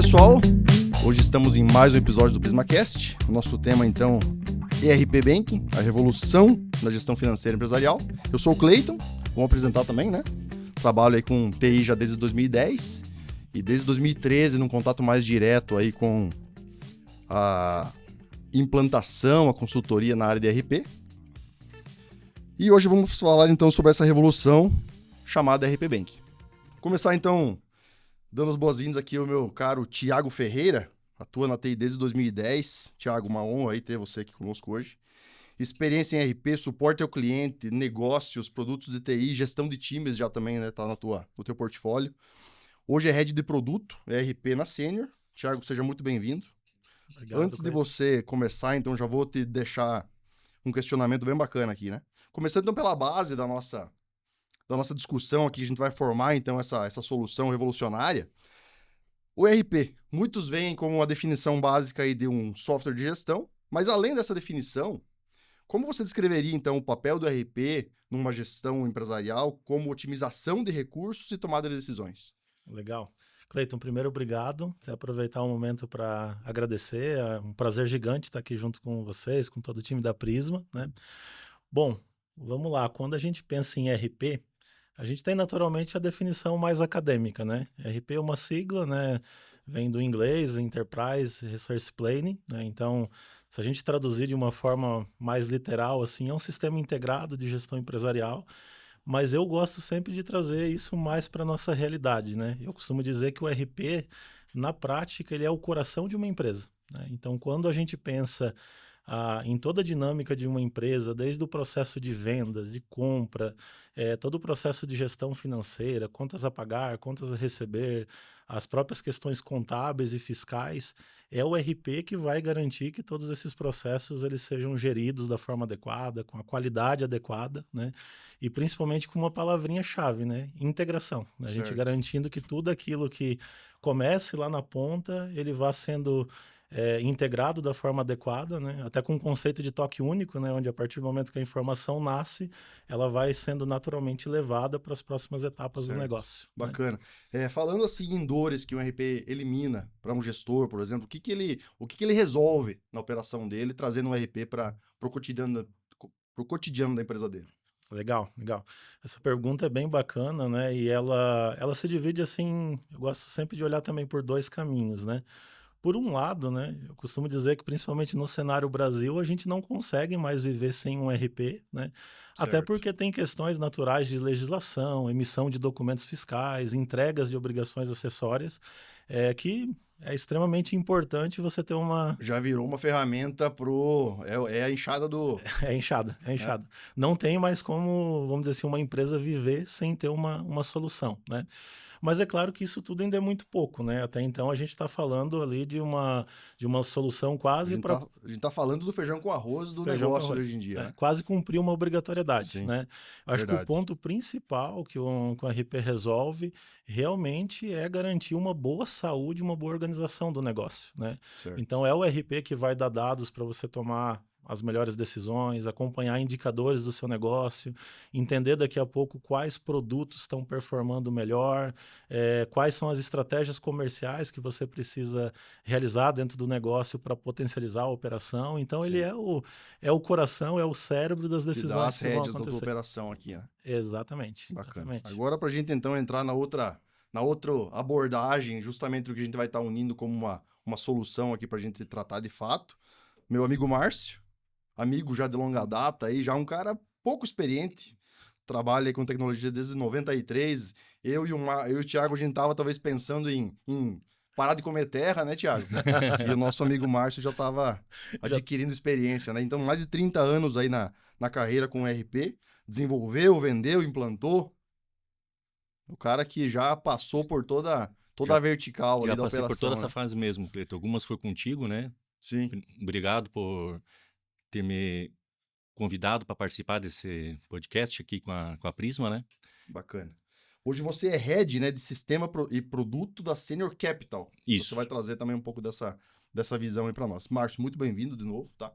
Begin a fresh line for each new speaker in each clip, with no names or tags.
pessoal, hoje estamos em mais um episódio do PrismaCast. O nosso tema então ERP Banking, a revolução na gestão financeira empresarial. Eu sou o Cleiton, vou apresentar também, né? Trabalho aí com TI já desde 2010 e desde 2013 num contato mais direto aí com a implantação, a consultoria na área de ERP. E hoje vamos falar então sobre essa revolução chamada ERP Banking. Vou começar então dando as boas-vindas aqui ao meu caro Thiago Ferreira, atua na TI desde 2010. Thiago, uma honra aí ter você aqui conosco hoje. Experiência em ERP, suporte ao cliente, negócios, produtos de TI, gestão de times já também, né, tá no teu portfólio. Hoje é Head de Produto, ERP na Sênior. Thiago, seja muito bem-vindo.
Obrigado,
Antes de você começar, então, já vou te deixar um questionamento bem bacana aqui, né? Começando então pela base da nossa discussão aqui, a gente vai formar então essa solução revolucionária. O ERP, muitos veem como uma definição básica aí de um software de gestão, mas além dessa definição, como você descreveria então o papel do ERP numa gestão empresarial como otimização de recursos e tomada de decisões?
Legal. Cleiton, primeiro, obrigado. Quero aproveitar um momento para agradecer. É um prazer gigante estar aqui junto com vocês, com todo o time da Prisma, né? Bom, vamos lá. Quando a gente pensa em ERP, a gente tem naturalmente a definição mais acadêmica, né? ERP é uma sigla, né? Vem do inglês, Enterprise Resource Planning, né? Então, se a gente traduzir de uma forma mais literal, assim, é um sistema integrado de gestão empresarial, mas eu gosto sempre de trazer isso mais para a nossa realidade, né? Eu costumo dizer que o ERP, na prática, ele é o coração de uma empresa, né? Então, quando a gente pensa em toda a dinâmica de uma empresa, desde o processo de vendas, de compra, todo o processo de gestão financeira, contas a pagar, contas a receber, as próprias questões contábeis e fiscais, é o RP que vai garantir que todos esses processos eles sejam geridos da forma adequada, com a qualidade adequada, né? E principalmente com uma palavrinha-chave, né? Integração, né? A gente garantindo que tudo aquilo que comece lá na ponta, ele vá sendo integrado da forma adequada, né? Até com o conceito de toque único, né? Onde a partir do momento que a informação nasce, ela vai sendo naturalmente levada para as próximas etapas do negócio.
Bacana. Né? Falando assim em dores que o RP elimina para um gestor, por exemplo, o que ele resolve na operação dele, trazendo um RP para o cotidiano da empresa dele?
Legal, legal. Essa pergunta é bem bacana, né? E ela se divide assim, eu gosto sempre de olhar também por dois caminhos, né? Por um lado, né, eu costumo dizer que principalmente no cenário Brasil, a gente não consegue mais viver sem um RP, né? Até porque tem questões naturais de legislação, emissão de documentos fiscais, entregas de obrigações acessórias, que é extremamente importante você ter uma...
Já virou uma ferramenta É a enxada do...
É enxada. Não tem mais como, vamos dizer assim, uma empresa viver sem ter uma solução, né? Mas é claro que isso tudo ainda é muito pouco, né? Até então a gente está falando ali de uma solução quase para...
A gente está falando do feijão com arroz do negócio hoje em dia, né?
Quase cumprir uma obrigatoriedade,
Sim,
né? Acho que o ponto principal que o RP resolve realmente é garantir uma boa saúde, uma boa organização do negócio, né?
Certo.
Então é o RP que vai dar dados para você tomar as melhores decisões, acompanhar indicadores do seu negócio, entender daqui a pouco quais produtos estão performando melhor, quais são as estratégias comerciais que você precisa realizar dentro do negócio para potencializar a operação. Então,
Sim.
ele é o coração, é o cérebro das decisões
que dá as
que vão
rédeas
acontecer.
da tua operação aqui, né?
Exatamente.
Bacana.
Exatamente.
Agora, para a gente então entrar na outra abordagem, justamente o que a gente vai estar unindo como uma solução aqui para a gente tratar de fato, meu amigo Márcio, amigo já de longa data, aí, já um cara pouco experiente, trabalha aí com tecnologia desde 93. Eu e o Thiago, a gente tava talvez pensando em parar de comer terra, né, Thiago? E o nosso amigo Márcio já estava adquirindo experiência, né? Então, mais de 30 anos aí na carreira com o RP, desenvolveu, vendeu, implantou. O cara que já passou por toda a vertical ali da operação.
Já passei por toda essa fase mesmo, Cleiton. Algumas foi contigo, né?
Sim.
Obrigado por ter me convidado para participar desse podcast aqui com a Prisma, né?
Bacana. Hoje você é head, né, de sistema e produto da Senior Capital.
Isso.
Você vai trazer também um pouco dessa visão aí para nós. Márcio, muito bem-vindo de novo, tá?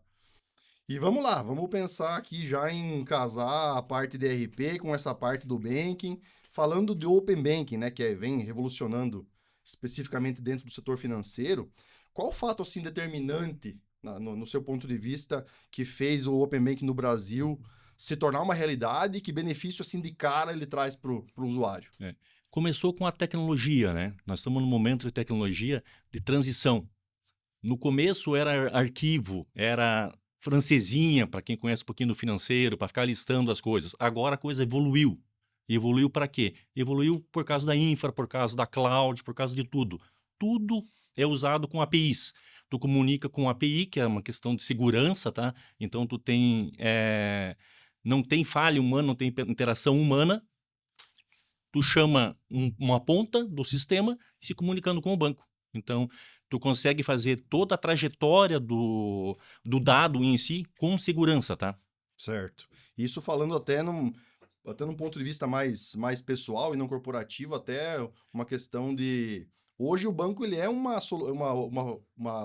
E vamos lá, vamos pensar aqui já em casar a parte de RP com essa parte do banking, falando de Open Banking, né, que vem revolucionando especificamente dentro do setor financeiro, qual o fato assim determinante, no seu ponto de vista, que fez o Open Banking no Brasil se tornar uma realidade e que benefício assim de cara ele traz para o usuário?
Começou com a tecnologia, né? Nós estamos num momento de tecnologia de transição. No começo era arquivo, era francesinha, para quem conhece um pouquinho do financeiro, para ficar listando as coisas. Agora a coisa evoluiu. Evoluiu para quê? Evoluiu por causa da infra, por causa da cloud, por causa de tudo. Tudo é usado com APIs. Tu comunica com API, que é uma questão de segurança, tá? Então tu tem não tem falha humana, não tem interação humana. Tu chama uma ponta do sistema se comunicando com o banco. Então, tu consegue fazer toda a trajetória do dado em si com segurança, tá?
Certo. Isso falando até num ponto de vista mais pessoal e não corporativo, até uma questão de... Hoje o banco ele é uma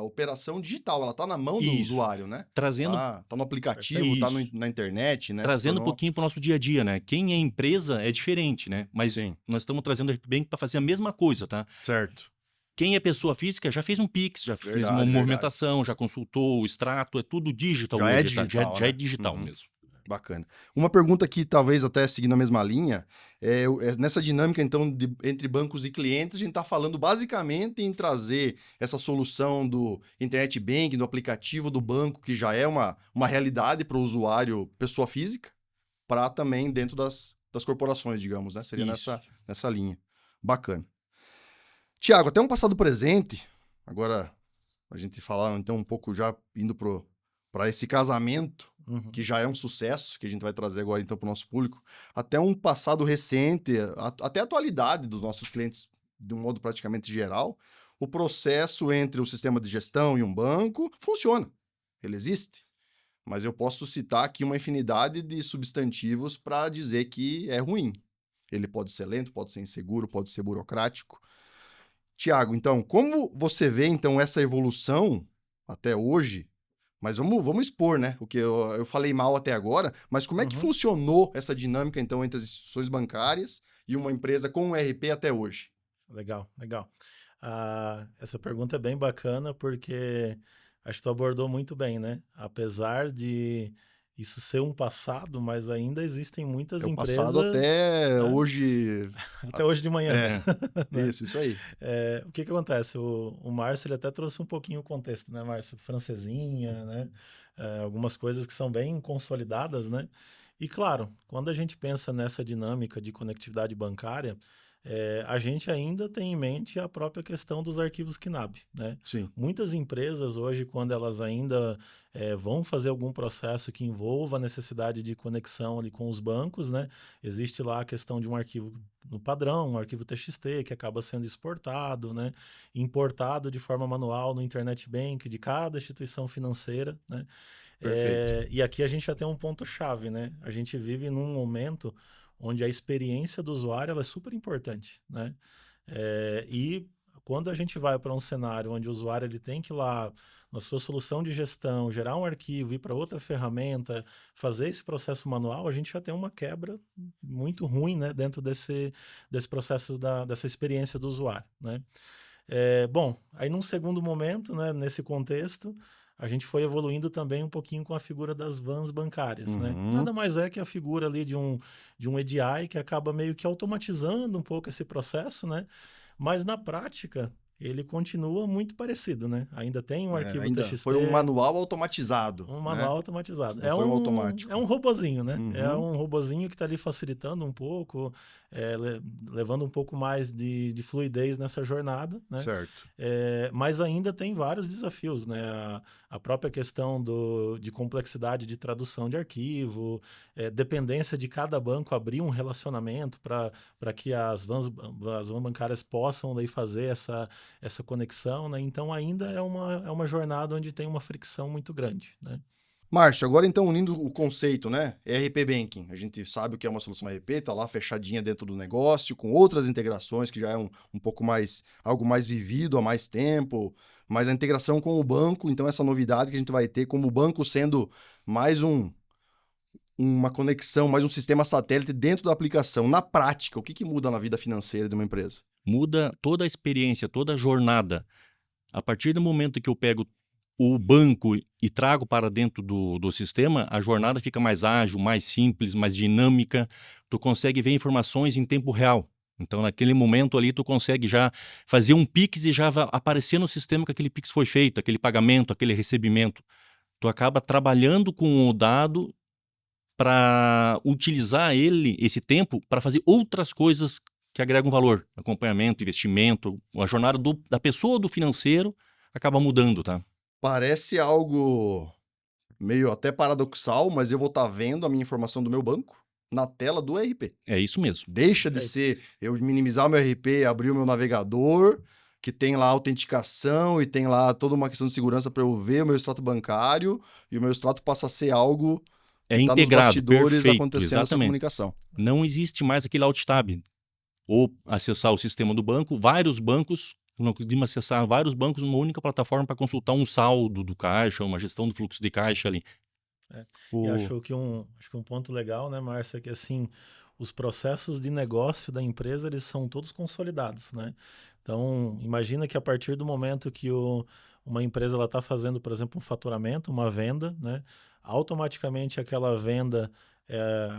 operação digital, ela está na mão do
Isso.
usuário, né?
Trazendo,
Tá no aplicativo, tá
Isso.
na internet, né?
Trazendo um pouquinho para o nosso dia a dia, né? Quem é empresa é diferente, né? Mas
Sim.
nós estamos trazendo o RPBank para fazer a mesma coisa, tá?
Certo.
Quem é pessoa física já fez um Pix, já fez uma
Verdade.
movimentação, já consultou o extrato, é tudo digital
Já
hoje,
é
tá?
digital,
Já
né?
é digital
Uhum.
mesmo.
Bacana. Uma pergunta que talvez até seguindo a mesma linha, nessa dinâmica então entre bancos e clientes, a gente está falando basicamente em trazer essa solução do Internet Banking, do aplicativo do banco, que já é uma realidade para o usuário pessoa física, para também dentro das corporações, digamos, né? Seria
Isso.
nessa linha. Bacana. Tiago, até um passado presente, agora a gente falar então um pouco já indo para esse casamento, que já é um sucesso, que a gente vai trazer agora então para o nosso público, até um passado recente, até a atualidade dos nossos clientes, de um modo praticamente geral, o processo entre o sistema de gestão e um banco funciona, ele existe, mas eu posso citar aqui uma infinidade de substantivos para dizer que é ruim. Ele pode ser lento, pode ser inseguro, pode ser burocrático. Tiago, então, como você vê então essa evolução até hoje? Mas vamos expor, né? O que eu falei mal até agora, mas como é que funcionou essa dinâmica, então, entre as instituições bancárias e uma empresa com um ERP até hoje?
Legal. Essa pergunta é bem bacana porque acho que tu abordou muito bem, né? Apesar de isso ser um passado, mas ainda existem muitas
É o
empresas...
passado até
né?
hoje...
Até hoje de manhã. Né?
Isso aí.
O que acontece? O Márcio ele até trouxe um pouquinho o contexto, né, Márcio? Francesinha, né? Algumas coisas que são bem consolidadas, né? E claro, quando a gente pensa nessa dinâmica de conectividade bancária, a gente ainda tem em mente a própria questão dos arquivos KNAB, né?
Sim.
Muitas empresas hoje, quando elas ainda vão fazer algum processo que envolva a necessidade de conexão ali com os bancos, né? Existe lá a questão de um arquivo no padrão, um arquivo TXT que acaba sendo exportado, né? Importado de forma manual no Internet Bank de cada instituição financeira, né?
Perfeito.
E aqui a gente já tem um ponto-chave, né? A gente vive num momento onde a experiência do usuário ela é super importante, né? E quando a gente vai para um cenário onde o usuário ele tem que ir lá na sua solução de gestão, gerar um arquivo, ir para outra ferramenta, fazer esse processo manual, a gente já tem uma quebra muito ruim, né? Dentro desse processo dessa experiência do usuário, né? Bom, aí num segundo momento, né, nesse contexto, a gente foi evoluindo também um pouquinho com a figura das vans bancárias, né? Nada mais é que a figura ali de um EDI que acaba meio que automatizando um pouco esse processo, né? Mas na prática, ele continua muito parecido, né? Ainda tem um arquivo
Ainda
TXT.
foi um manual automatizado.
Um manual automatizado.
Não foi um automático.
É um robozinho, né? É um robozinho que está ali facilitando um pouco, levando um pouco mais de fluidez nessa jornada, né?
Certo.
Mas ainda tem vários desafios, né? A própria questão de complexidade de tradução de arquivo, dependência de cada banco abrir um relacionamento para que as vans bancárias possam daí fazer essa conexão, né? Então ainda é uma jornada onde tem uma fricção muito grande, né?
Márcio, agora então unindo o conceito, né? ERP Banking. A gente sabe o que é uma solução ERP, está lá fechadinha dentro do negócio, com outras integrações, que já é um pouco mais, algo mais vivido há mais tempo, mas a integração com o banco, então essa novidade que a gente vai ter como o banco sendo mais uma conexão, mais um sistema satélite dentro da aplicação. Na prática, o que muda na vida financeira de uma empresa?
muda toda a experiência, toda a jornada. A partir do momento que eu pego o banco e trago para dentro do sistema, a jornada fica mais ágil, mais simples, mais dinâmica. Tu consegue ver informações em tempo real. Então, naquele momento ali, tu consegue já fazer um Pix e já vai aparecer no sistema que aquele Pix foi feito, aquele pagamento, aquele recebimento. Tu acaba trabalhando com o dado para utilizar esse tempo, para fazer outras coisas que agregam valor. Acompanhamento, investimento, a jornada da pessoa do financeiro acaba mudando, tá?
Parece algo meio até paradoxal, mas eu vou estar vendo a minha informação do meu banco na tela do ERP.
É isso mesmo.
Deixa de ser eu minimizar o meu ERP, abrir o meu navegador, que tem lá autenticação e tem lá toda uma questão de segurança para eu ver o meu extrato bancário, e o meu extrato passa a ser algo que está nos
integrado,
bastidores
perfeito,
acontecendo essa
exatamente.
comunicação.
Não existe mais aquele alt tab. Ou acessar o sistema do banco, vários bancos, não conseguimos acessar vários bancos numa única plataforma para consultar um saldo do caixa, uma gestão do fluxo de caixa ali.
E acho que um ponto legal, né, Márcia, é que assim, os processos de negócio da empresa, eles são todos consolidados, né? Então, imagina que a partir do momento que uma empresa está fazendo, por exemplo, um faturamento, uma venda, né? Automaticamente aquela venda,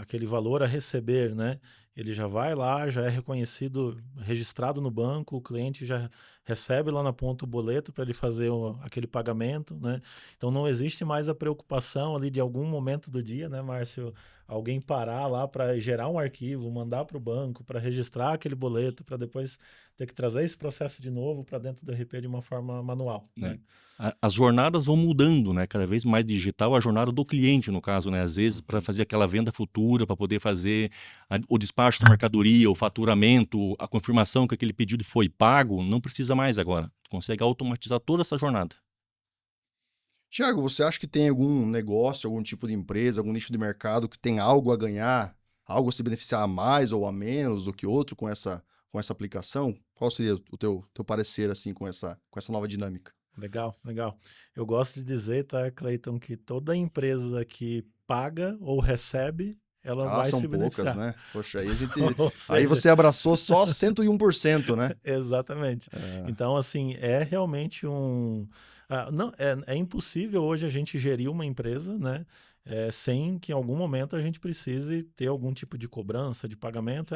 aquele valor a receber, né? Ele já vai lá, já é reconhecido, registrado no banco, o cliente já recebe lá na ponta o boleto para ele fazer aquele pagamento, né? Então não existe mais a preocupação ali de algum momento do dia, né, Márcio? Alguém parar lá para gerar um arquivo, mandar para o banco, para registrar aquele boleto, para depois ter que trazer esse processo de novo para dentro do RP de uma forma manual, né?
As jornadas vão mudando, né? Cada vez mais digital, a jornada do cliente, no caso, né? Às vezes, para fazer aquela venda futura, para poder fazer o despacho da mercadoria, o faturamento, a confirmação que aquele pedido foi pago, não precisa mais agora. Tu consegue automatizar toda essa jornada.
Tiago, você acha que tem algum negócio, algum tipo de empresa, algum nicho de mercado que tem algo a ganhar, algo a se beneficiar a mais ou a menos do que outro com essa aplicação? Qual seria o teu parecer assim com essa nova dinâmica?
Legal, legal. Eu gosto de dizer, tá, Cleiton, que toda empresa que paga ou recebe, ela vai
são
se beneficiar.
poucas, né? Poxa, aí
Ou seja,
aí você abraçou só 101%, né?
Exatamente. Então, assim, é realmente não, é impossível hoje a gente gerir uma empresa, né? Sem que em algum momento a gente precise ter algum tipo de cobrança, de pagamento.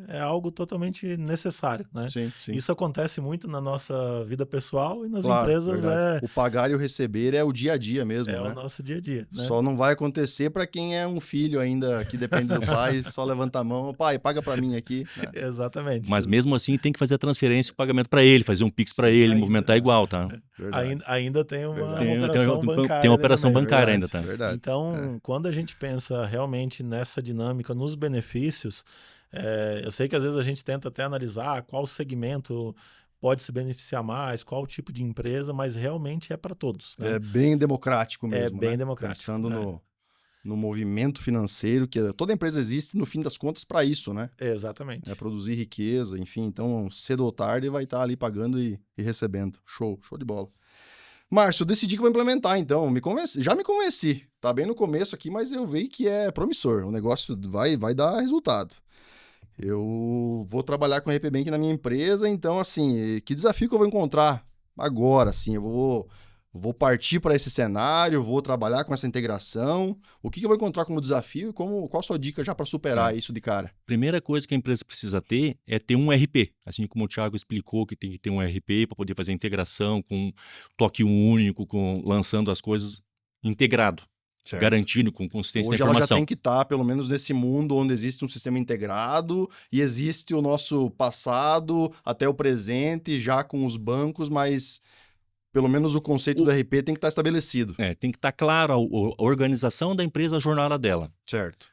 É algo totalmente necessário, né?
Sim, sim.
Isso acontece muito na nossa vida pessoal e nas
Claro,
empresas
verdade. O pagar e o receber é o dia a dia mesmo, né?
o nosso dia a dia, né?
Só não vai acontecer para quem é um filho ainda que depende do pai, só levanta a mão, pai, paga para mim aqui. Né?
Exatamente.
Mas mesmo assim tem que fazer a transferência e o pagamento para ele, fazer um Pix para ele, movimentar igual, tá?
Ainda tem uma operação
tem
bancária.
Tem uma operação bancária
verdade,
ainda, tá?
Verdade.
Então, quando a gente pensa realmente nessa dinâmica, nos benefícios, eu sei que às vezes a gente tenta até analisar qual segmento pode se beneficiar mais, qual tipo de empresa, mas realmente é para todos. Né?
É bem democrático mesmo.
É bem
né?
democrático.
Pensando no movimento financeiro, que toda empresa existe, no fim das contas, para isso, né?
Exatamente.
É produzir riqueza, enfim. Então, cedo ou tarde, vai estar ali pagando e recebendo. Show de bola. Márcio, eu decidi que vou implementar, então. Já me convenci. Tá bem no começo aqui, mas eu vi que é promissor. O negócio vai dar resultado. Eu vou trabalhar com o RP Bank na minha empresa, então, assim, que desafio que eu vou encontrar agora, assim, eu vou partir para esse cenário, vou trabalhar com essa integração. O que eu vou encontrar como desafio e qual a sua dica já para superar isso de cara?
Primeira coisa que a empresa precisa ter é ter um RP. Assim como o Thiago explicou que tem que ter um RP para poder fazer a integração com toque único, lançando as coisas integrado. Certo. Garantindo com consistência
Hoje
da informação.
Ela já tem que estar, pelo menos nesse mundo onde existe um sistema integrado e existe o nosso passado até o presente, já com os bancos, mas pelo menos o conceito do RP tem que estar estabelecido.
Tem que estar claro a organização da empresa, a jornada dela.
Certo.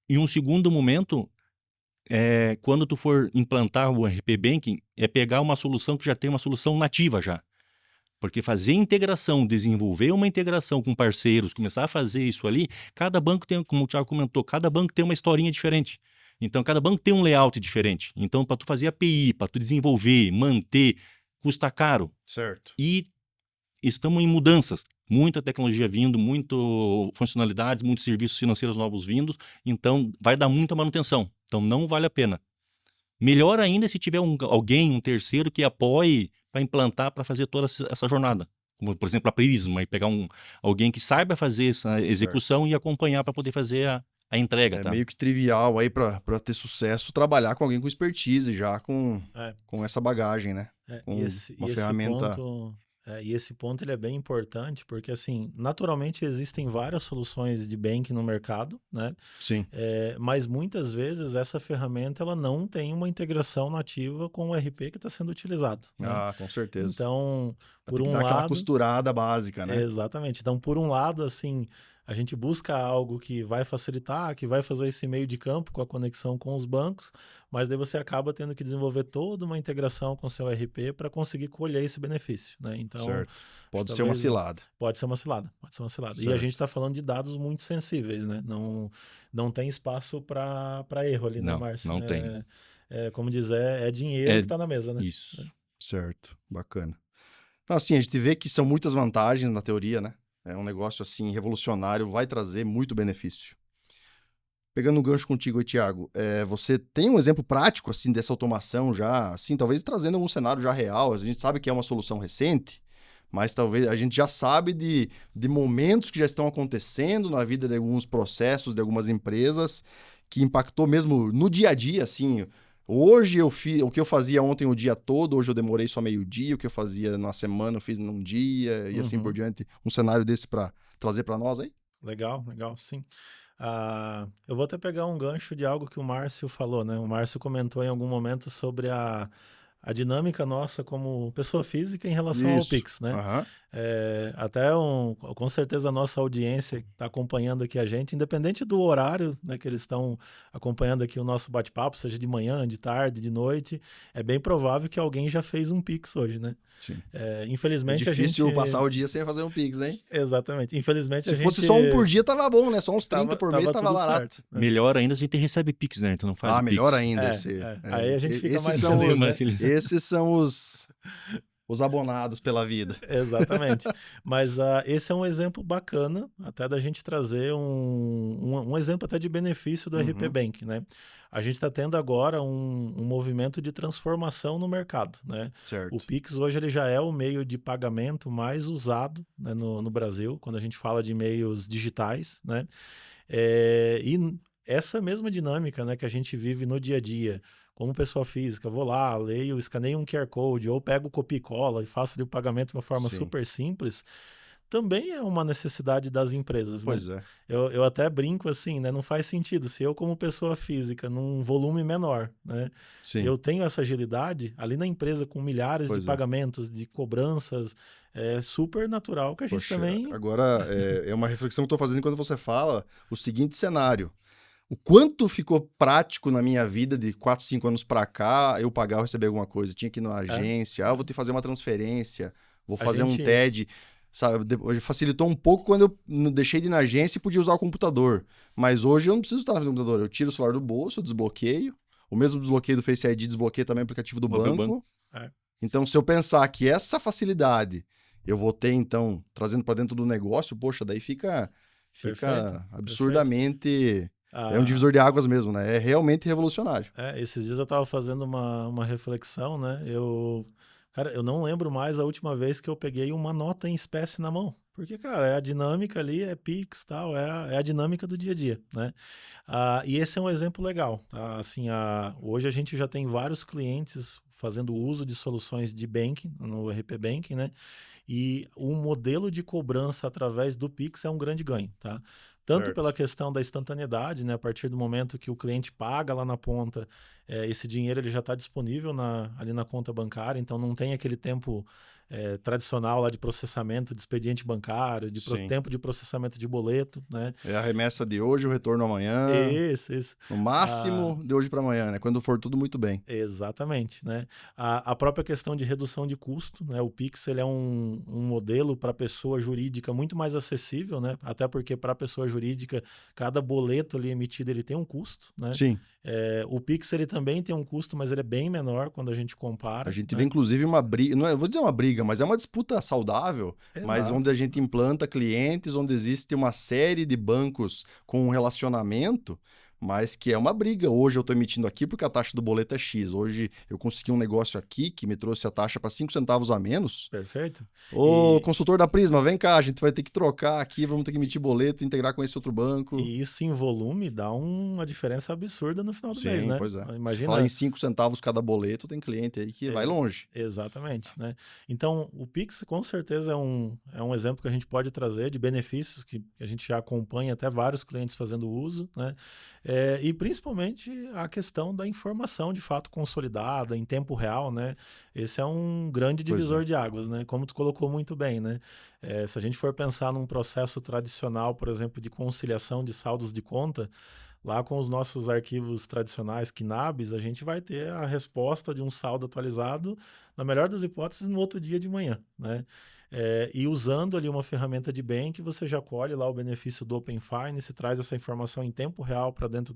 Em um segundo momento, quando tu for implantar o RP Banking, é pegar uma solução que já tem uma solução nativa já. Porque fazer integração, desenvolver uma integração com parceiros, começar a fazer isso ali, cada banco tem, como o Thiago comentou, cada banco tem uma historinha diferente. Então, cada banco tem um layout diferente. Então, para tu fazer API, para tu desenvolver, manter, custa caro.
Certo.
E estamos em mudanças. Muita tecnologia vindo, muitas funcionalidades, muitos serviços financeiros novos vindo. Então, vai dar muita manutenção. Então, não vale a pena. Melhor ainda se tiver alguém, um terceiro, que apoie para implantar, para fazer toda essa jornada. Como, por exemplo, a Prisma, e pegar alguém que saiba fazer essa execução e acompanhar para poder fazer a entrega.
É
tá?
meio que trivial aí para ter sucesso trabalhar com alguém com expertise já, com essa bagagem, né? Com uma ferramenta...
E esse ponto ele é bem importante, porque assim, naturalmente existem várias soluções de banking no mercado, né?
Sim.
Mas muitas vezes essa ferramenta ela não tem uma integração nativa com o RP que está sendo utilizado. Né?
Com certeza.
Então, por um
dar
lado...
aquela costurada básica, né?
Exatamente. Então, por um lado, assim, a gente busca algo que vai facilitar, que vai fazer esse meio de campo com a conexão com os bancos, mas daí você acaba tendo que desenvolver toda uma integração com o seu RP para conseguir colher esse benefício, né? Então,
certo. Pode ser uma cilada.
Pode ser uma cilada.
Certo.
E a gente está falando de dados muito sensíveis, né? Não tem espaço para erro ali, né, Márcio?
Não tem.
Como dizer, é dinheiro que está na mesa, né?
Isso.
Certo. Bacana. Então, assim, a gente vê que são muitas vantagens na teoria, né? É um negócio, assim, revolucionário, vai trazer muito benefício. Pegando um gancho contigo aí, Thiago, você tem um exemplo prático, assim, dessa automação já, assim, talvez trazendo um cenário já real. A gente sabe que é uma solução recente, mas talvez a gente já sabe de momentos que já estão acontecendo na vida de alguns processos, de algumas empresas, que impactou mesmo no dia a dia, assim... Hoje o que eu fazia ontem o dia todo, hoje eu demorei só meio-dia, o que eu fazia na semana eu fiz num dia e assim por diante. Um cenário desse para trazer para nós aí?
Legal, sim. Eu vou até pegar um gancho de algo que o Márcio falou, né? O Márcio comentou em algum momento sobre a dinâmica nossa como pessoa física em relação ao Pix, né?
Uhum.
Com certeza a nossa audiência que está acompanhando aqui a gente, independente do horário, né, que eles estão acompanhando aqui o nosso bate-papo, seja de manhã, de tarde, de noite, é bem provável que alguém já fez um Pix hoje, né?
Sim.
Infelizmente
é difícil passar o dia sem fazer um Pix, hein?
Exatamente. Infelizmente
Se fosse só um por dia, tava bom, né? Só uns 30 por mês tava barato.
Certo, né?
Melhor ainda, a gente recebe Pix, né? Então não faz Pix.
Melhor ainda.
Aí a gente fica
esses
mais
são
feliz, né?
Esses são os abonados pela vida.
Exatamente. Mas esse é um exemplo bacana, até da gente trazer um exemplo até de benefício do RP Bank, né? A gente está tendo agora um movimento de transformação no mercado, né?
Certo.
O Pix hoje ele já é o meio de pagamento mais usado, né, no Brasil, quando a gente fala de meios digitais, né? E essa mesma dinâmica, né, que a gente vive no dia a dia, como pessoa física, vou lá, leio, escaneio um QR Code, ou pego copia e cola e faço ali o pagamento de uma forma super simples, também é uma necessidade das empresas,
pois
né?
É.
Eu até brinco assim, né? Não faz sentido. Se eu, como pessoa física, num volume menor, né?
Sim.
Eu tenho essa agilidade, ali na empresa com milhares de pagamentos, de cobranças, é super natural que a gente também...
Agora, é uma reflexão que eu estou fazendo quando você fala o seguinte cenário. O quanto ficou prático na minha vida de 4, 5 anos para cá, eu pagar ou receber alguma coisa. Tinha que ir na agência, eu vou ter que fazer uma transferência, vou fazer um TED. Sabe? Facilitou um pouco quando eu deixei de ir na agência e podia usar o computador. Mas hoje eu não preciso estar no computador. Eu tiro o celular do bolso, eu desbloqueio. O mesmo desbloqueio do Face ID desbloqueia também o aplicativo do banco. Então, se eu pensar que essa facilidade eu vou ter, então, trazendo para dentro do negócio, poxa, daí fica absurdamente... É um divisor de águas mesmo, né? É realmente revolucionário.
Esses dias eu estava fazendo uma reflexão, né? Cara, eu não lembro mais a última vez que eu peguei uma nota em espécie na mão. Porque, cara, é a dinâmica ali, é Pix e tal, é a dinâmica do dia a dia, né? E esse é um exemplo legal, tá? Assim, hoje a gente já tem vários clientes fazendo uso de soluções de banking, no RP Banking, né? E o modelo de cobrança através do Pix é um grande ganho, tá? Tanto pela questão da instantaneidade, né? A partir do momento que o cliente paga lá na ponta, esse dinheiro ele já está disponível ali na conta bancária, então não tem aquele tempo tradicional lá de processamento de expediente bancário, tempo de processamento de boleto, né?
É a remessa de hoje, o retorno amanhã.
Isso.
No máximo de hoje para amanhã, né? Quando for tudo muito bem.
Exatamente, né? A própria questão de redução de custo, né? O Pix ele é um modelo para pessoa jurídica muito mais acessível, né? Até porque para a pessoa jurídica, cada boleto ali emitido ele tem um custo, né?
Sim.
O Pix ele também tem um custo, mas ele é bem menor quando a gente compara.
A gente vê inclusive uma briga, não é, eu vou dizer uma briga, mas é uma disputa saudável, mas onde a gente implanta clientes, onde existe uma série de bancos com um relacionamento, mas que é uma briga. Hoje eu estou emitindo aqui porque a taxa do boleto é X. Hoje eu consegui um negócio aqui que me trouxe a taxa para 5 centavos a menos.
Perfeito.
Ô, consultor da Prisma, vem cá, a gente vai ter que trocar aqui, vamos ter que emitir boleto, integrar com esse outro banco.
E isso em volume dá uma diferença absurda no final do mês, né?
Pois é.
Imagina...
Se falar em 5 centavos cada boleto, tem cliente aí que vai longe.
Exatamente, né? Então, o Pix com certeza é um exemplo que a gente pode trazer de benefícios que a gente já acompanha até vários clientes fazendo uso, né? E principalmente a questão da informação de fato consolidada em tempo real, né? Esse é um grande divisor de águas, né? Como tu colocou muito bem, né? Se a gente for pensar num processo tradicional, por exemplo, de conciliação de saldos de conta, lá com os nossos arquivos tradicionais KNABs, a gente vai ter a resposta de um saldo atualizado, na melhor das hipóteses, no outro dia de manhã, né? E usando ali uma ferramenta de bank, você já colhe lá o benefício do Open Finance, traz essa informação em tempo real para dentro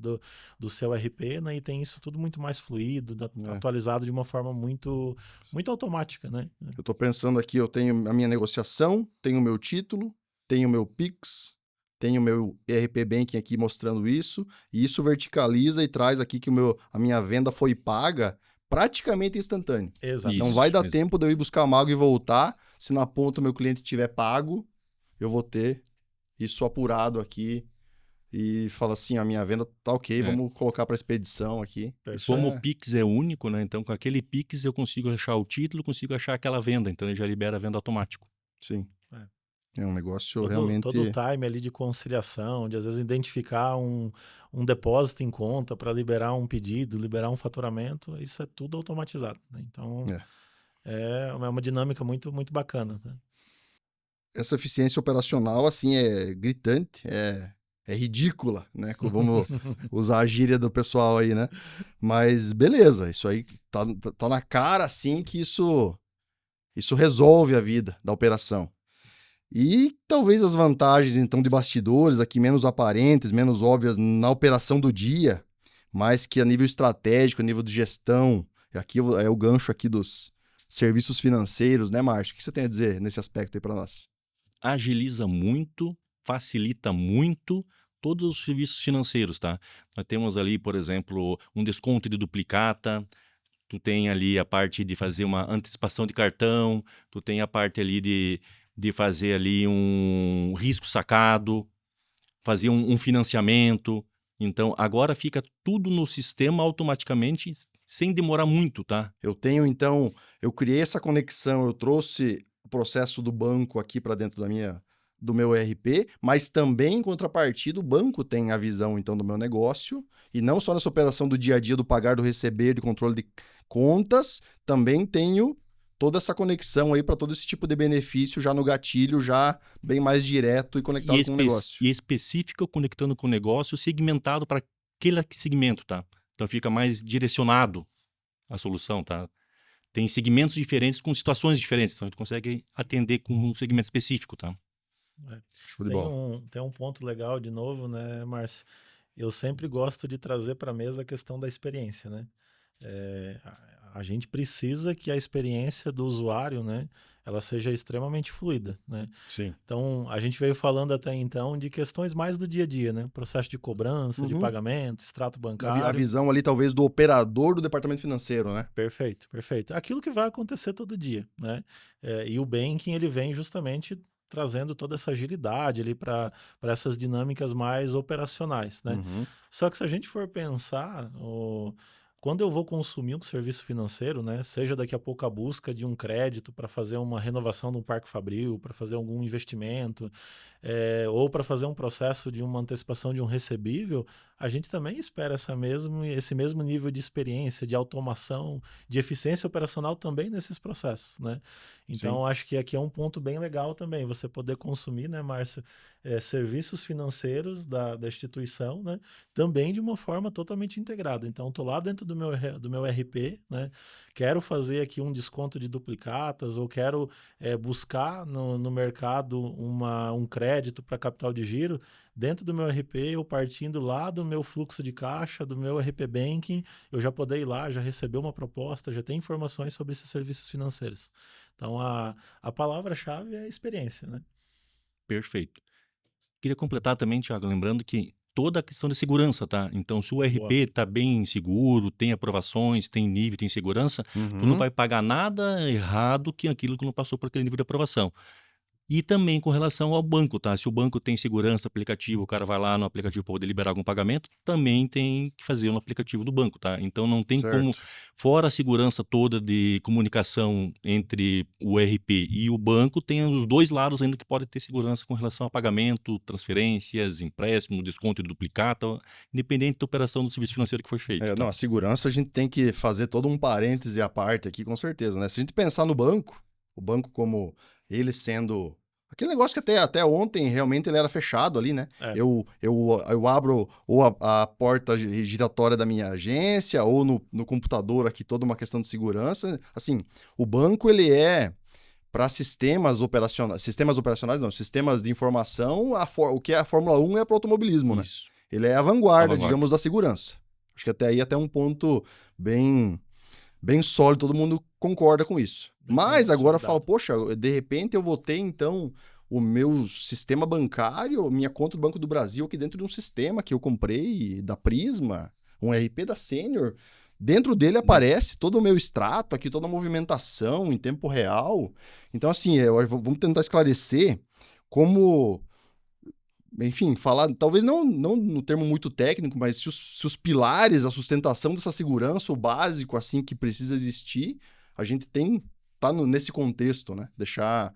do seu RP, né? E tem isso tudo muito mais fluido, atualizado de uma forma muito, muito automática, né?
Eu estou pensando aqui, eu tenho a minha negociação, tenho o meu título, tenho o meu Pix, tenho o meu ERP Banking aqui mostrando isso, e isso verticaliza e traz aqui que a minha venda foi paga praticamente instantâneo.
Exatamente.
Não vai dar tempo de eu ir buscar a mago e voltar. Se na ponta o meu cliente tiver pago, eu vou ter isso apurado aqui e fala assim, a minha venda tá ok, vamos colocar para expedição aqui.
Como o Pix é único, né? Então com aquele Pix eu consigo achar o título, consigo achar aquela venda, então ele já libera a venda automático.
Sim. É um negócio realmente...
Todo o time ali de conciliação, de às vezes identificar um depósito em conta para liberar um pedido, liberar um faturamento, isso é tudo automatizado, né? Então, é uma dinâmica muito, muito bacana, né?
Essa eficiência operacional, assim, é gritante, é ridícula, né? Vamos usar a gíria do pessoal aí, né? Mas beleza, isso aí tá na cara, assim, que isso resolve a vida da operação. E talvez as vantagens, então, de bastidores, aqui menos aparentes, menos óbvias na operação do dia, mas que a nível estratégico, a nível de gestão, aqui é o gancho aqui dos serviços financeiros, né, Márcio? O que você tem a dizer nesse aspecto aí para nós?
Agiliza muito, facilita muito todos os serviços financeiros, tá? Nós temos ali, por exemplo, um desconto de duplicata, tu tem ali a parte de fazer uma antecipação de cartão, tu tem a parte ali de fazer ali um risco sacado, fazer um financiamento. Então, agora fica tudo no sistema automaticamente, sem demorar muito, tá?
Eu criei essa conexão, eu trouxe o processo do banco aqui para dentro do meu ERP, mas também, em contrapartida, o banco tem a visão, então, do meu negócio, e não só nessa operação do dia a dia, do pagar, do receber, de controle de contas, também tenho toda essa conexão aí para todo esse tipo de benefício já no gatilho, já bem mais direto e conectado com o negócio.
E específico, conectando com o negócio, segmentado para aquele segmento, tá? Então fica mais direcionado a solução, tá? Tem segmentos diferentes com situações diferentes, então a gente consegue atender com um segmento específico, tá?
Show de bola.
Tem um ponto legal, de novo, né, Márcio? Eu sempre gosto de trazer para a mesa a questão da experiência, né? A gente precisa que a experiência do usuário, né, ela seja extremamente fluida, né?
Sim.
Então, a gente veio falando até então de questões mais do dia a dia, né? Processo de cobrança, de pagamento, extrato bancário.
A visão ali, talvez, do operador do departamento financeiro, né?
Perfeito, perfeito. Aquilo que vai acontecer todo dia, né? E o banking, ele vem justamente trazendo toda essa agilidade ali para essas dinâmicas mais operacionais, né? Só que se a gente for pensar, quando eu vou consumir um serviço financeiro, né, seja daqui a pouco a busca de um crédito para fazer uma renovação de um parque fabril, para fazer algum investimento, ou para fazer um processo de uma antecipação de um recebível, a gente também espera esse mesmo nível de experiência, de automação, de eficiência operacional também nesses processos, né? Então, acho que aqui é um ponto bem legal também, você poder consumir, né, Márcio, serviços financeiros da instituição, né, também de uma forma totalmente integrada. Então, estou lá dentro do meu RP, né, quero fazer aqui um desconto de duplicatas ou quero buscar no mercado um crédito para capital de giro, dentro do meu RP, eu partindo lá do meu fluxo de caixa, do meu RP Banking, eu já poder ir lá, já receber uma proposta, já ter informações sobre esses serviços financeiros. Então, a palavra-chave é experiência, né?
Perfeito. Queria completar também, Thiago, lembrando que toda a questão de segurança, tá? Então, se o ERP está bem seguro, tem aprovações, tem nível, tem segurança, tu não vai pagar nada errado que aquilo que não passou por aquele nível de aprovação. E também com relação ao banco, tá? Se o banco tem segurança, aplicativo, o cara vai lá no aplicativo para poder liberar algum pagamento, também tem que fazer no aplicativo do banco, tá? Então não tem como, fora a segurança toda de comunicação entre o ERP e o banco, tem os dois lados ainda que podem ter segurança com relação a pagamento, transferências, empréstimo, desconto de duplicata, independente da operação do serviço financeiro que foi feito. Tá?
Não, a segurança a gente tem que fazer todo um parêntese à parte aqui, com certeza, né? Se a gente pensar no banco, o banco como ele sendo... Aquele negócio que até ontem realmente ele era fechado ali, né? Eu abro ou a porta giratória da minha agência ou no computador aqui toda uma questão de segurança. Assim, o banco ele é para sistemas operacionais, sistemas de informação, o que é a Fórmula 1 é para o automobilismo, né? Ele é a vanguarda, digamos, da segurança. Acho que até aí até um ponto bem sólido, todo mundo concorda com isso. Mas agora eu falo, poxa, de repente eu vou ter, então, o meu sistema bancário, minha conta do Banco do Brasil aqui dentro de um sistema que eu comprei da Prisma, um ERP da Senior. Dentro dele aparece todo o meu extrato aqui, toda a movimentação em tempo real. Então, assim, vamos tentar esclarecer como... Enfim, falar, talvez não no termo muito técnico, mas se os pilares, a sustentação dessa segurança, o básico, assim, que precisa existir, a gente tá nesse contexto, né? Deixar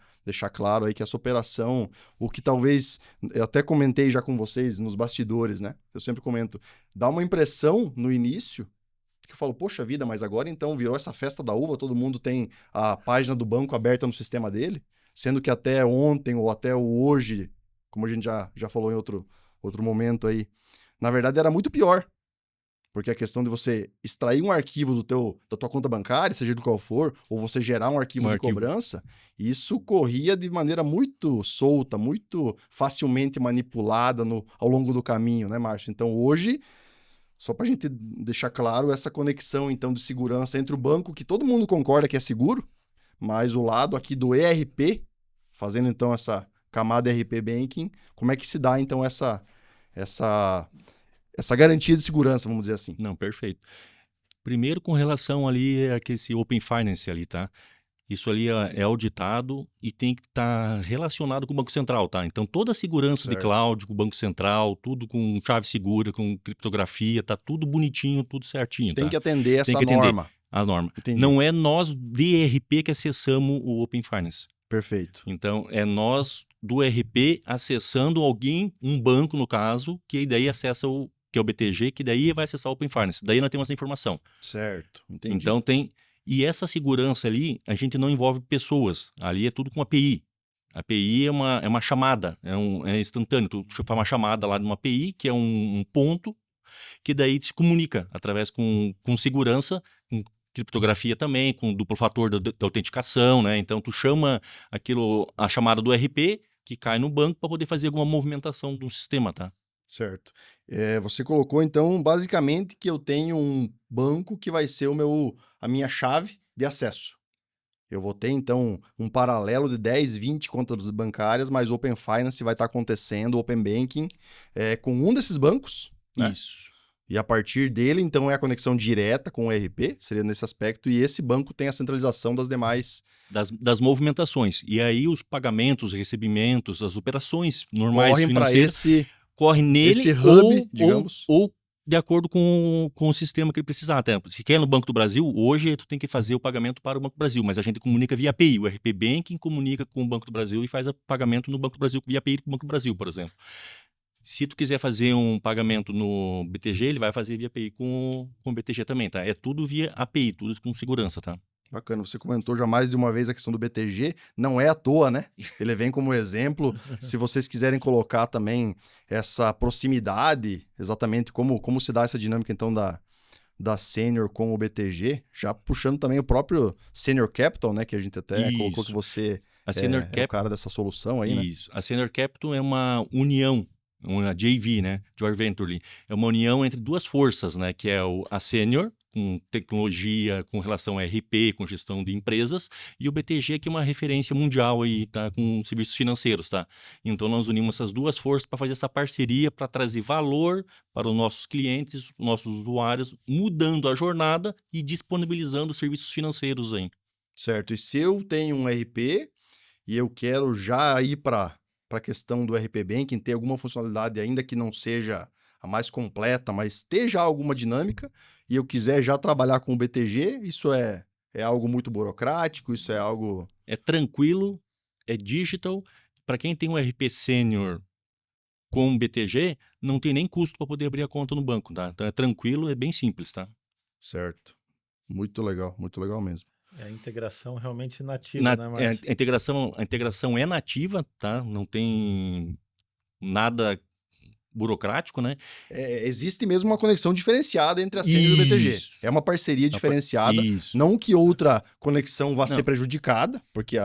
claro aí que essa operação, o que talvez, eu até comentei já com vocês nos bastidores, né? Eu sempre comento, dá uma impressão no início, que eu falo, poxa vida, mas agora então virou essa festa da uva, todo mundo tem a página do banco aberta no sistema dele, sendo que até ontem ou até hoje, como a gente já falou em outro momento aí, na verdade era muito pior. Porque a questão de você extrair um arquivo da tua conta bancária, seja do qual for, ou você gerar um arquivo de cobrança, isso corria de maneira muito solta, muito facilmente manipulada ao longo do caminho, né, Márcio? Então, hoje, só para a gente deixar claro essa conexão, então, de segurança entre o banco, que todo mundo concorda que é seguro, mas o lado aqui do ERP, fazendo, então, essa camada ERP Banking, como é que se dá, então, essa garantia de segurança, vamos dizer assim.
Não, perfeito. Primeiro, com relação ali a esse Open Finance ali, tá? Isso ali é auditado e tem que estar relacionado com o Banco Central, tá? Então, toda a segurança de cloud com o Banco Central, tudo com chave segura, com criptografia, tá tudo bonitinho, tudo certinho,
Tem
tá?
que atender essa norma.
A norma.
Entendi.
Não é nós de ERP que acessamos o Open Finance.
Perfeito.
Então, é nós do ERP acessando alguém, um banco no caso, que daí acessa que é o BTG, que daí vai acessar o Open Finance. Daí nós temos essa informação.
Certo, entendi.
Então e essa segurança ali, a gente não envolve pessoas. Ali é tudo com API. A API é uma chamada, é instantâneo. Tu faz uma chamada lá de uma API, que é um ponto, que daí se comunica através com segurança, com criptografia também, com duplo fator da autenticação, né? Então tu chama a chamada do ERP, que cai no banco para poder fazer alguma movimentação do sistema, tá?
Certo. Você colocou, então, basicamente que eu tenho um banco que vai ser a minha chave de acesso. Eu vou ter, então, um paralelo de 10, 20 contas bancárias, mas o Open Finance vai estar acontecendo, o Open Banking, com um desses bancos. Né?
Isso.
E a partir dele, então, é a conexão direta com o ERP, seria nesse aspecto, e esse banco tem a centralização das demais...
Das movimentações. E aí os pagamentos, recebimentos, as operações normais financeiras... corre nele
esse hub, digamos.
Ou de acordo com o sistema que ele precisar. Até, se quer no Banco do Brasil, hoje tu tem que fazer o pagamento para o Banco do Brasil, mas a gente comunica via API. O RP Banking comunica com o Banco do Brasil e faz o pagamento no Banco do Brasil via API com o Banco do Brasil, por exemplo. Se tu quiser fazer um pagamento no BTG, ele vai fazer via API com o BTG também, tá? É tudo via API, tudo com segurança, tá?
Bacana, você comentou já mais de uma vez a questão do BTG, não é à toa, né? Ele vem como exemplo, se vocês quiserem colocar também essa proximidade, exatamente como se dá essa dinâmica então da Senior com o BTG, já puxando também o próprio Senior Capital, né? Que a gente até colocou que você é o cara dessa solução aí, né?
Isso, a Senior Capital é uma união, uma JV, né? Joint Venture. É uma união entre duas forças, né? Que é a Senior, com tecnologia, com relação a RP, com gestão de empresas, e o BTG que é uma referência mundial aí, tá, com serviços financeiros, tá? Então nós unimos essas duas forças para fazer essa parceria, para trazer valor para os nossos clientes, nossos usuários, mudando a jornada e disponibilizando serviços financeiros aí.
Certo. E se eu tenho um RP e eu quero já ir para a questão do RP Banking, ter alguma funcionalidade, ainda que não seja a mais completa, mas ter já alguma dinâmica, e eu quiser já trabalhar com o BTG, isso é algo muito burocrático, isso é algo...
É tranquilo, é digital. Para quem tem um RP Sênior com BTG, não tem nem custo para poder abrir a conta no banco, tá? Então é tranquilo, é bem simples, tá?
Certo. Muito legal mesmo.
É a integração realmente nativa, né, Márcio?
A integração é nativa, tá? Não tem nada burocrático, né?
Existe mesmo uma conexão diferenciada entre a Sênior e o BTG.
Isso.
É uma parceria diferenciada.
Isso.
Não que outra conexão vá
Não.
ser prejudicada, porque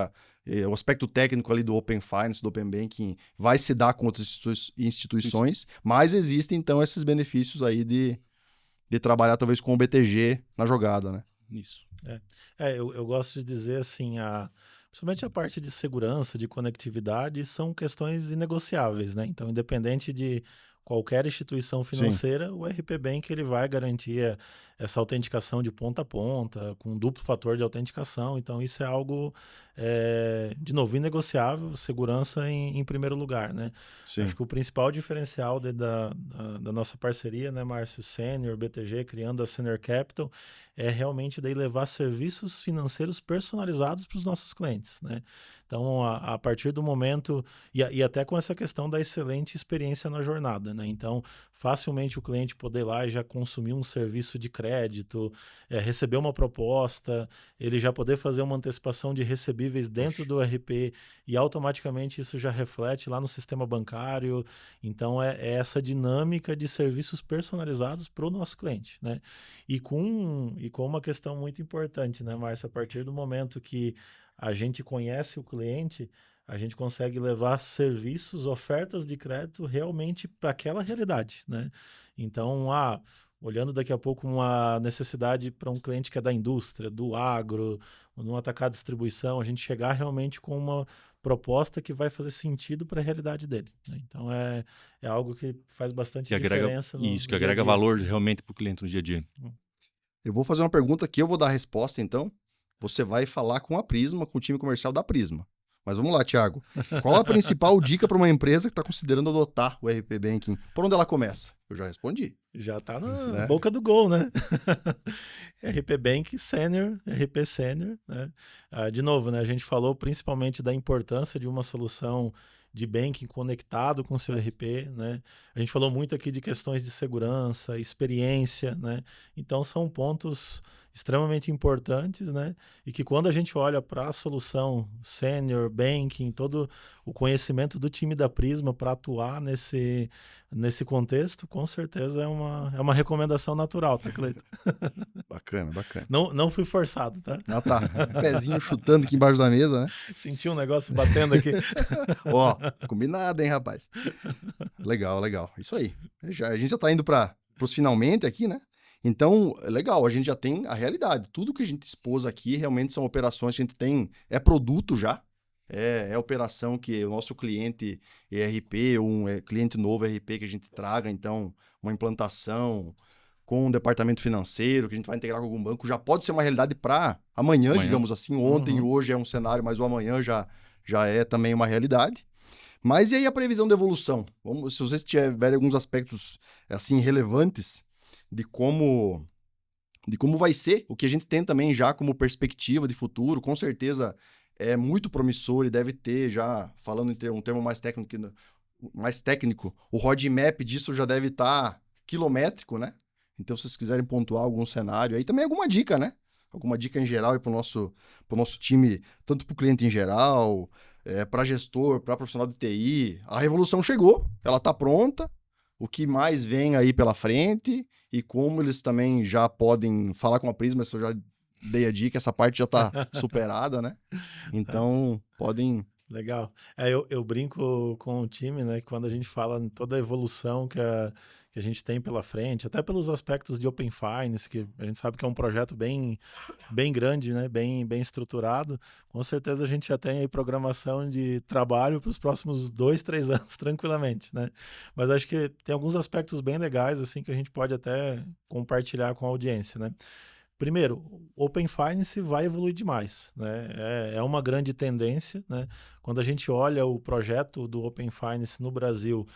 o aspecto técnico ali do Open Finance, do Open Banking, vai se dar com outras instituições, mas existem, então, esses benefícios aí de trabalhar, talvez, com o BTG na jogada, né?
Isso.
Eu gosto de dizer assim, principalmente a parte de segurança, de conectividade, são questões inegociáveis, né? Então, independente de qualquer instituição financeira, o RP Bank ele vai garantir essa autenticação de ponta a ponta, com duplo fator de autenticação. Então, isso é algo, de novo, inegociável, segurança em primeiro lugar, né?
Sim.
Acho que o principal diferencial da nossa parceria, né, Márcio, Sênior, BTG, criando a Sênior Capital, é realmente daí levar serviços financeiros personalizados para os nossos clientes, né? Então, a partir do momento, e até com essa questão da excelente experiência na jornada, né? Então, facilmente o cliente poder ir lá e já consumir um serviço de crédito, receber uma proposta, ele já poder fazer uma antecipação de recebíveis dentro do RP e automaticamente isso já reflete lá no sistema bancário. Então, é essa dinâmica de serviços personalizados para o nosso cliente, né? E com uma questão muito importante, né, Márcia? A partir do momento que a gente conhece o cliente, a gente consegue levar serviços, ofertas de crédito realmente para aquela realidade, né? Então, olhando daqui a pouco uma necessidade para um cliente que é da indústria, do agro, no atacado de distribuição, a gente chegar realmente com uma proposta que vai fazer sentido para a realidade dele, né? Então, é algo que faz bastante diferença no
Isso, que
dia a
agrega
dia.
valor realmente para o cliente no dia a dia.
Eu vou fazer uma pergunta que eu vou dar a resposta, então. Você vai falar com a Prisma, com o time comercial da Prisma. Mas vamos lá, Thiago. Qual a principal dica para uma empresa que está considerando adotar o RP Banking? Por onde ela começa? Eu já respondi.
Já está na boca do gol, né? RP Bank Sênior, RP Sênior, né? De novo, né? A gente falou principalmente da importância de uma solução de banking conectado com o seu RP, né? A gente falou muito aqui de questões de segurança, experiência, né? Então, são pontos extremamente importantes, né? E que quando a gente olha para a solução Sênior, Banking, todo o conhecimento do time da Prisma para atuar nesse contexto, com certeza é uma recomendação natural, tá, Cleiton?
Bacana.
Não fui forçado, tá?
Ah, tá. Pezinho chutando aqui embaixo da mesa, né?
Senti um negócio batendo aqui.
Ó, combinado, hein, rapaz? Legal. Isso aí. A gente já tá indo para os finalmente aqui, né? Então, legal, a gente já tem a realidade. Tudo que a gente expôs aqui realmente são operações que a gente tem, é produto já, é operação que o nosso cliente ERP, cliente novo ERP que a gente traga, então, uma implantação com um departamento financeiro, que a gente vai integrar com algum banco, já pode ser uma realidade para amanhã, digamos assim. Ontem e hoje é um cenário, mas o amanhã já é também uma realidade. Mas e aí a previsão de evolução? Se vocês tiverem alguns aspectos assim relevantes de como vai ser, o que a gente tem também já como perspectiva de futuro, com certeza é muito promissor e deve ter já, falando em um termo mais técnico, o roadmap disso já deve estar quilométrico, né? Então, se vocês quiserem pontuar algum cenário aí, também alguma dica, né? Alguma dica em geral para o nosso time, tanto para o cliente em geral, para gestor, para profissional de TI. A revolução chegou, ela está pronta. O que mais vem aí pela frente e como eles também já podem falar com a Prisma, se eu já dei a dica, essa parte já está superada, né? Então, podem
Legal. Eu brinco com o time, né? Que quando a gente fala em toda a evolução que a gente tem pela frente, até pelos aspectos de Open Finance, que a gente sabe que é um projeto bem grande, né? Bem estruturado. Com certeza a gente já tem aí programação de trabalho para os próximos 2, 3 anos, tranquilamente, né? Mas acho que tem alguns aspectos bem legais, assim, que a gente pode até compartilhar com a audiência, né? Primeiro, o Open Finance vai evoluir demais, né? É uma grande tendência, né? Quando a gente olha o projeto do Open Finance no Brasil,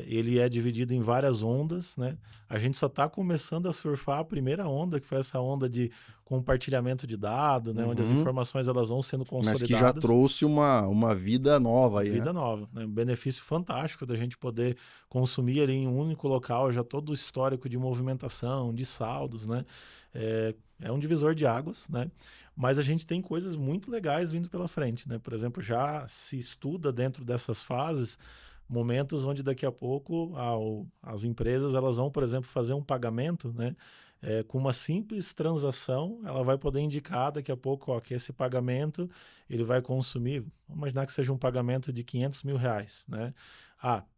ele é dividido em várias ondas, né? A gente só está começando a surfar a primeira onda, que foi essa onda de compartilhamento de dados, né? Onde as informações elas vão sendo consolidadas.
Mas que já trouxe uma vida nova aí,
Vida
né?
nova, né? Um benefício fantástico da gente poder consumir ali em um único local já todo o histórico de movimentação, de saldos, né? É um divisor de águas, né? Mas a gente tem coisas muito legais vindo pela frente, né? Por exemplo, já se estuda dentro dessas fases momentos onde daqui a pouco as empresas elas vão, por exemplo, fazer um pagamento, né? Com uma simples transação, ela vai poder indicar daqui a pouco que esse pagamento ele vai consumir, vamos imaginar que seja um pagamento de 500 mil reais, né?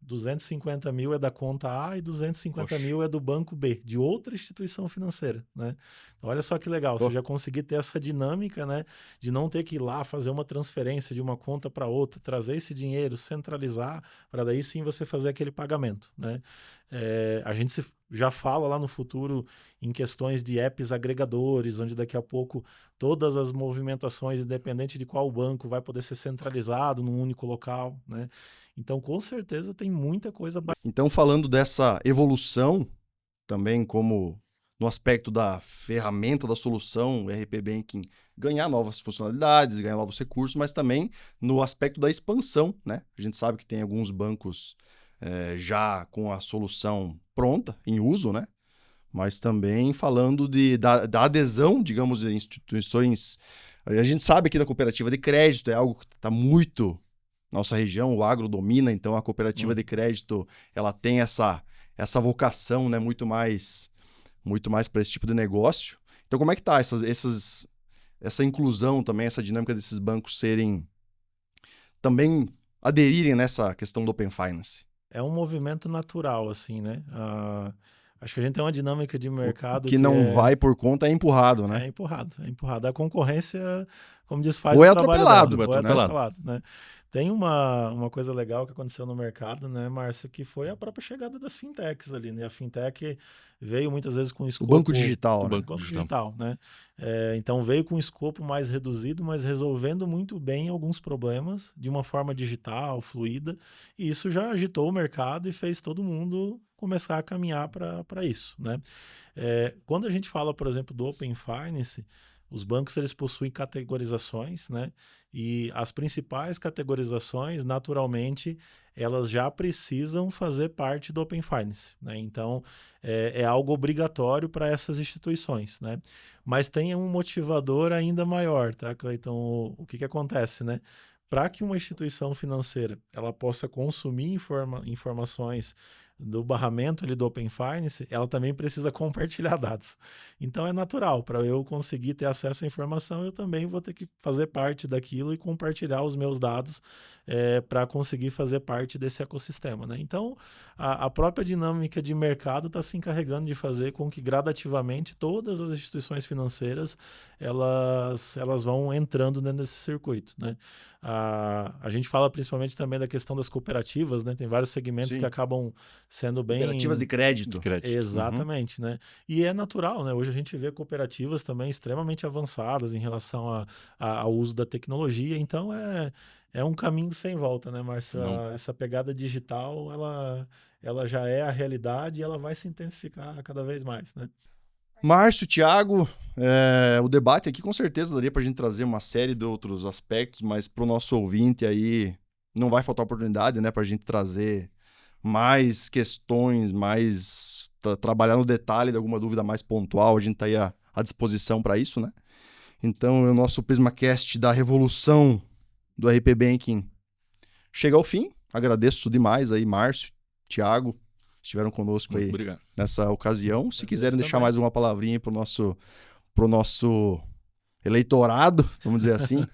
250 mil é da conta A e 250 mil é do banco B, de outra instituição financeira, né? Então, olha só que legal, você já conseguir ter essa dinâmica, né? De não ter que ir lá fazer uma transferência de uma conta para outra, trazer esse dinheiro, centralizar, para daí sim você fazer aquele pagamento, né? A gente já fala lá no futuro em questões de apps agregadores, onde daqui a pouco todas as movimentações, independente de qual banco, vai poder ser centralizado num único local, né? Então, com certeza, tem muita coisa.
Então, falando dessa evolução, também como no aspecto da ferramenta, da solução, o RP Banking ganhar novas funcionalidades, ganhar novos recursos, mas também no aspecto da expansão, né? A gente sabe que tem alguns bancos já com a solução pronta, em uso, né? Mas também falando da adesão, digamos, de instituições. A gente sabe que da cooperativa de crédito é algo que está muito nossa região, o agro domina, então a cooperativa de crédito ela tem essa vocação, né, muito mais para esse tipo de negócio. Então como é que tá essa inclusão também, essa dinâmica desses bancos também aderirem nessa questão do Open Finance?
É um movimento natural, assim, né? Acho que a gente tem uma dinâmica de mercado
que não vai por conta é empurrado, né?
É empurrado. A concorrência, como diz, faz
ou
o
é
trabalho
atropelado.
dela,
Ou é atropelado,
né? Tem uma coisa legal que aconteceu no mercado, né, Márcio, que foi a própria chegada das fintechs ali, né? A fintech veio muitas vezes com escopo...
O banco digital, né?
O banco digital, né? Então veio com um escopo mais reduzido, mas resolvendo muito bem alguns problemas de uma forma digital, fluida, e isso já agitou o mercado e fez todo mundo começar a caminhar para isso, né? Quando a gente fala, por exemplo, do Open Finance, os bancos eles possuem categorizações, né? E as principais categorizações, naturalmente, elas já precisam fazer parte do Open Finance, né? Então, é algo obrigatório para essas instituições, né? Mas tem um motivador ainda maior, tá, Cleiton? O que acontece, né? Para que uma instituição financeira ela possa consumir informações do barramento ali do Open Finance, ela também precisa compartilhar dados. Então é natural, para eu conseguir ter acesso à informação, eu também vou ter que fazer parte daquilo e compartilhar os meus dados para conseguir fazer parte desse ecossistema, né? Então a própria dinâmica de mercado está se encarregando de fazer com que gradativamente todas as instituições financeiras elas vão entrando dentro desse circuito, né? A gente fala principalmente também da questão das cooperativas, né? Tem vários segmentos que acabam sendo bem...
Cooperativas de crédito.
Exatamente, né? E é natural, né? Hoje a gente vê cooperativas também extremamente avançadas em relação ao uso da tecnologia, então é um caminho sem volta, né, Márcio? Essa pegada digital, ela já é a realidade e ela vai se intensificar cada vez mais, né?
Márcio, Thiago, o debate aqui com certeza daria para a gente trazer uma série de outros aspectos, mas para o nosso ouvinte aí não vai faltar oportunidade, né, para a gente trazer mais questões, mais trabalhar no detalhe de alguma dúvida mais pontual, a gente está aí à disposição para isso, né? Então, o nosso PrismaCast da revolução do RP Banking chega ao fim. Agradeço demais aí, Márcio, Thiago, estiveram conosco aí nessa ocasião. Se quiserem deixar mais uma palavrinha para o nosso eleitorado, vamos dizer assim.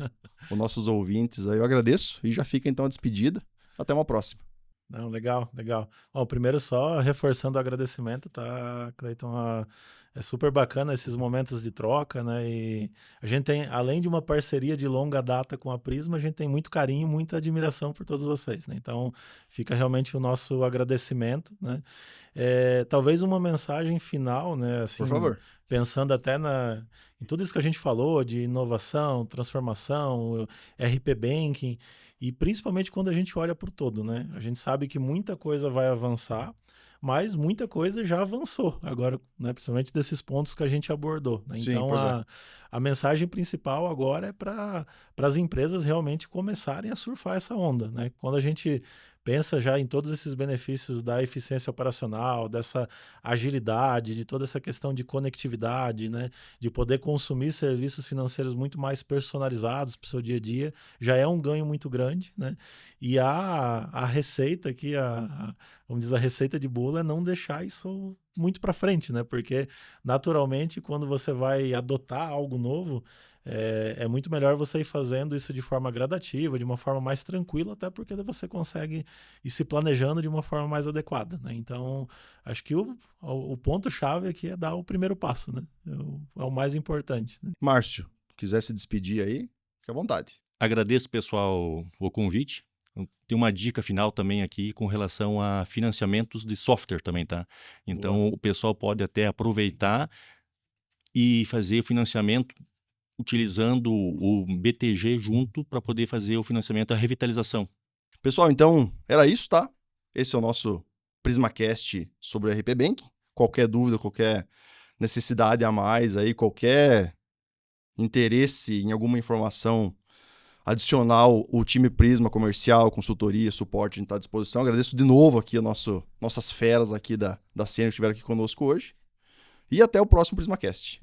os nossos ouvintes aí. Eu agradeço e já fica então a despedida. Até uma próxima.
Não, legal, legal. Bom, primeiro só reforçando o agradecimento, tá, Cleiton? É super bacana esses momentos de troca, né? E a gente tem, além de uma parceria de longa data com a Prisma, a gente tem muito carinho, muita admiração por todos vocês, né? Então, fica realmente o nosso agradecimento, né? Talvez uma mensagem final, né? Assim,
Por favor.
pensando até em tudo isso que a gente falou de inovação, transformação, RP Banking, e principalmente quando a gente olha para o todo, né? A gente sabe que muita coisa vai avançar, mas muita coisa já avançou agora, né? Principalmente desses pontos que a gente abordou, né?
Sim,
Então,
pois é.
a mensagem principal agora é para as empresas realmente começarem a surfar essa onda, né? Quando a gente pensa já em todos esses benefícios da eficiência operacional, dessa agilidade, de toda essa questão de conectividade, né? De poder consumir serviços financeiros muito mais personalizados para o seu dia a dia, já é um ganho muito grande, né? E a receita aqui, vamos dizer, a receita de bolo é não deixar isso muito para frente, né? Porque, naturalmente, quando você vai adotar algo novo, é muito melhor você ir fazendo isso de forma gradativa, de uma forma mais tranquila, até porque você consegue ir se planejando de uma forma mais adequada, né? Então, acho que o ponto-chave aqui é dar o primeiro passo, né? É o mais importante, né?
Márcio, quiser se despedir aí, fique à vontade.
Agradeço, pessoal, o convite. Tem uma dica final também aqui com relação a financiamentos de software também, tá? Então, o pessoal pode até aproveitar e fazer o financiamento utilizando o BTG junto para poder fazer o financiamento da revitalização.
Pessoal, então, era isso, tá? Esse é o nosso PrismaCast sobre o RP Banking. Qualquer dúvida, qualquer necessidade a mais aí, qualquer interesse em alguma informação adicional, o time Prisma, comercial, consultoria, suporte, a gente está à disposição. Agradeço de novo aqui nossas feras aqui da Sênior que estiveram aqui conosco hoje. E até o próximo PrismaCast.